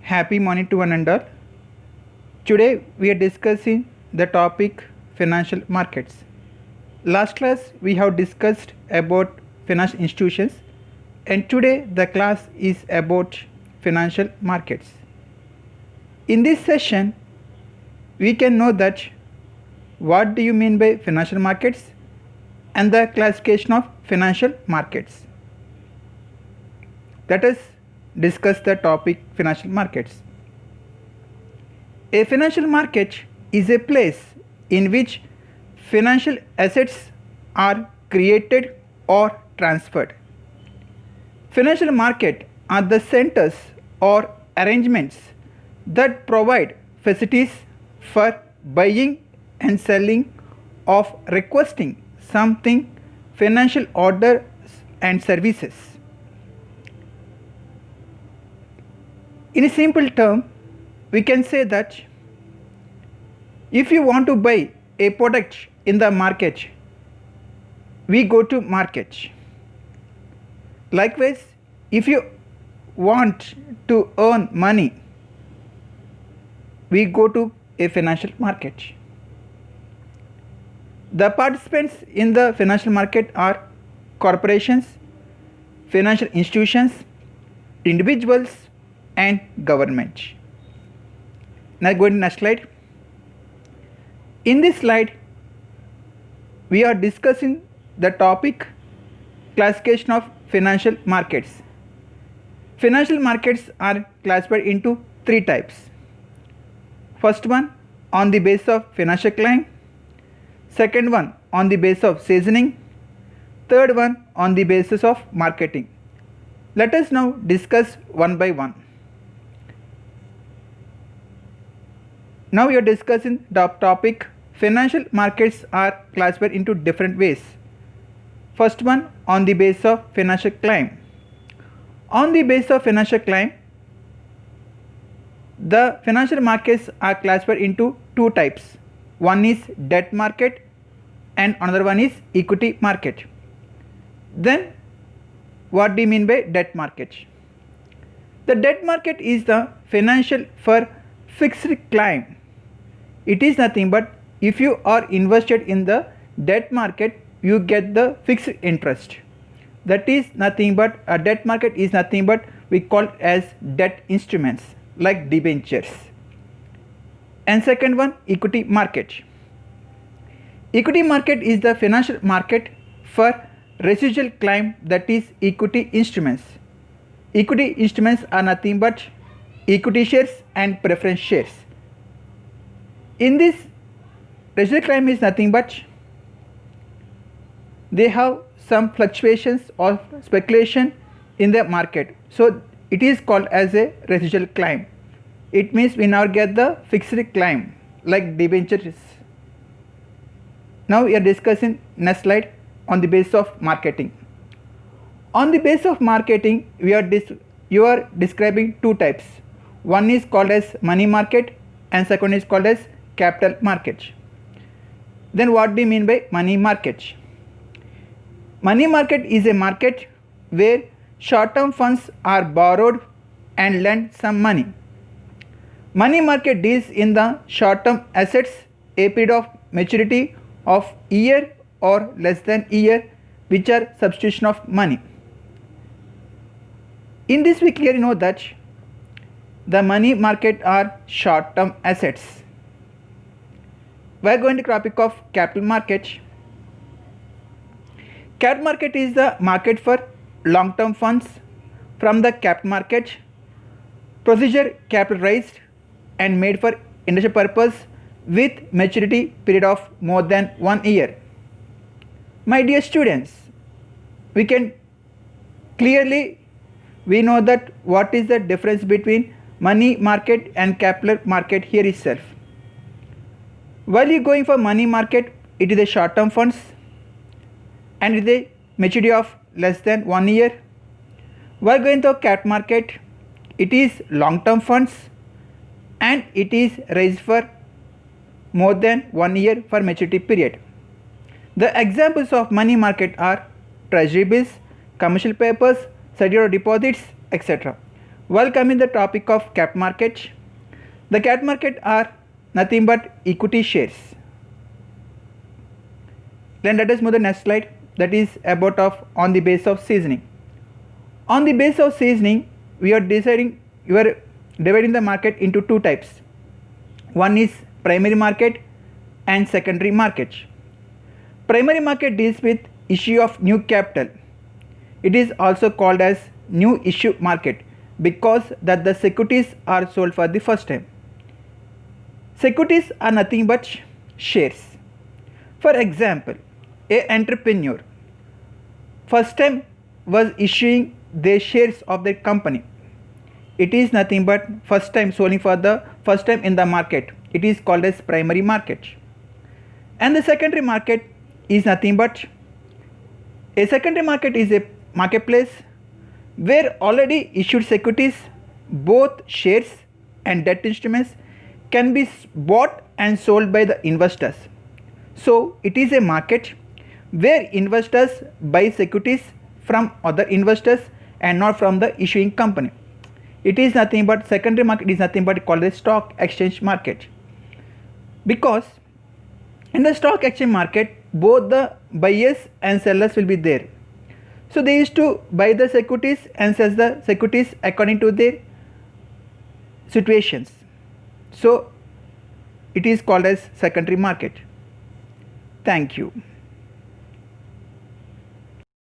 Happy morning to one and all. Today we are discussing the topic financial markets. Last class we have discussed about financial institutions and today the class is about financial markets. In this session we can know that what do you mean by financial markets and the classification of financial markets. Let us discuss the topic financial markets. A financial market is a place in which financial assets are created or transferred. Financial markets are the centers or arrangements that provide facilities for buying and selling of requesting something, financial orders and services. In a simple term, we can say that if you want to buy a product in the market, we go to market. Likewise, if you want to earn money, we go to a financial market. The participants in the financial market are corporations, financial institutions, individuals and government. Now go to the next slide. In this slide, we are discussing the topic classification of financial markets. Financial markets are classified into three types. First one on the basis of financial claim, second one on the basis of seasoning, third one on the basis of marketing. Let us now discuss one by one. Now we are discussing the topic financial markets are classified into different ways. First one on the basis of financial claim. On the basis of financial claim, the financial markets are classified into two types. One is debt market and another one is equity market. Then what do you mean by debt market? The debt market is the financial for fixed claim. It is nothing but if you are invested in the debt market, you get the fixed interest. That is nothing but a debt market is nothing but we call it as debt instruments like debentures. And second one, equity market. Equity market is the financial market for residual claim, that is equity instruments. Equity instruments are nothing but equity shares and preference shares. In this, residual claim is nothing but they have some fluctuations or speculation in the market. So it is called as a residual claim. It means we now get the fixed claim like debentures. Now we are discussing next slide on the basis of marketing. On the basis of marketing, you are describing two types. One is called as money market and second is called as capital market. Then what do you mean by money market? Money market is a market where short-term funds are borrowed and lend some money. Money market deals in the short-term assets, a period of maturity of year or less than year, which are substitution of money. In this we clearly know that the money market are short-term assets. We are going to the topic of capital market. Capital market is the market for long-term funds from the capital market. Procedure capital raised and made for industrial purpose with maturity period of more than 1 year. My dear students, we know that what is the difference between money market and capital market here itself. While you are going for money market, it is a short-term funds and it is a maturity of less than 1 year. While going to capital market, it is long-term funds and it is raised for more than 1 year for maturity period. The examples of money market are treasury bills, commercial papers, security deposits, etc. While coming the topic of capital market, the capital market are nothing but equity shares. Then let us move to the next slide, that is about of on the base of seasoning. On the base of seasoning, we are dividing the market into two types. One is primary market and secondary market. Primary market deals with issue of new capital. It is also called as new issue market because that the securities are sold for the first time. Securities are nothing but shares. For example, a entrepreneur first time was issuing their shares of their company. It is nothing but first time selling for the first time in the market. It is called as primary market. And the secondary market is nothing but a secondary market is a marketplace where already issued securities, both shares and debt instruments, can be bought and sold by the investors. So it is a market where investors buy securities from other investors and not from the issuing company. It is nothing but secondary market is nothing but called a stock exchange market, because in the stock exchange market both the buyers and sellers will be there. So they used to buy the securities and sell the securities according to their situations. So it is called as secondary market. Thank you.